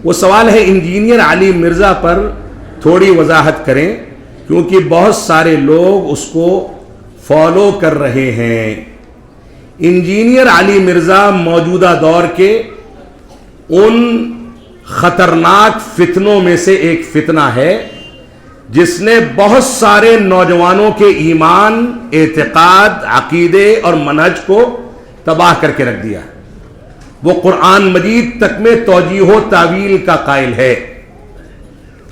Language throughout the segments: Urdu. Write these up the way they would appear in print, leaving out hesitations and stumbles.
وہ سوال ہے انجینئر علی مرزا پر تھوڑی وضاحت کریں کیونکہ بہت سارے لوگ اس کو فالو کر رہے ہیں۔ انجینئر علی مرزا موجودہ دور کے ان خطرناک فتنوں میں سے ایک فتنہ ہے جس نے بہت سارے نوجوانوں کے ایمان، اعتقاد، عقیدے اور منہج کو تباہ کر کے رکھ دیا۔ وہ قرآن مجید تک میں توجیہ و تعویل کا قائل ہے،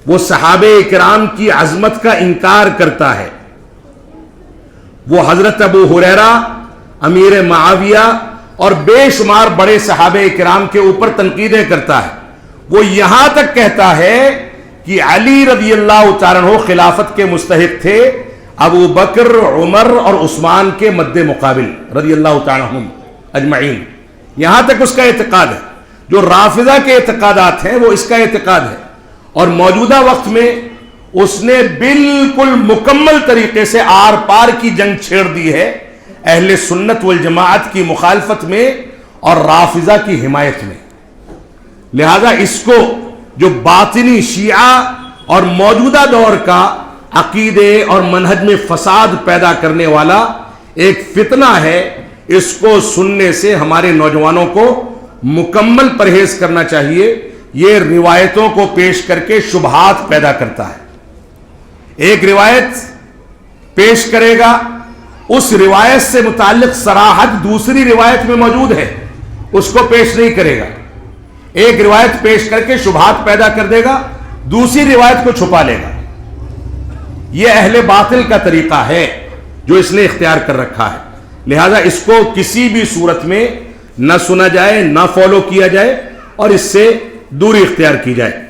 وہ صحابہ کرام کی عظمت کا انکار کرتا ہے، وہ حضرت ابو ہریرہ، امیر معاویہ اور بے شمار بڑے صحابہ کرام کے اوپر تنقیدیں کرتا ہے۔ وہ یہاں تک کہتا ہے کہ علی رضی اللہ تعالیٰ عنہ خلافت کے مستحق تھے، ابو بکر، عمر اور عثمان کے مد مقابل رضی اللہ تعالیٰ عنہم اجمعین۔ یہاں تک اس کا اعتقاد ہے۔ جو رافضہ کے اعتقادات ہیں وہ اس کا اعتقاد ہے، اور موجودہ وقت میں اس نے بالکل مکمل طریقے سے آر پار کی جنگ چھیڑ دی ہے، اہل سنت والجماعت کی مخالفت میں اور رافضہ کی حمایت میں۔ لہذا اس کو جو باطنی شیعہ اور موجودہ دور کا عقیدے اور منہج میں فساد پیدا کرنے والا ایک فتنہ ہے، اس کو سننے سے ہمارے نوجوانوں کو مکمل پرہیز کرنا چاہیے۔ یہ روایتوں کو پیش کر کے شبہات پیدا کرتا ہے۔ ایک روایت پیش کرے گا، اس روایت سے متعلق صراحت دوسری روایت میں موجود ہے، اس کو پیش نہیں کرے گا۔ ایک روایت پیش کر کے شبہات پیدا کر دے گا، دوسری روایت کو چھپا لے گا۔ یہ اہل باطل کا طریقہ ہے جو اس نے اختیار کر رکھا ہے۔ لہذا اس کو کسی بھی صورت میں نہ سنا جائے، نہ فالو کیا جائے، اور اس سے دوری اختیار کی جائے۔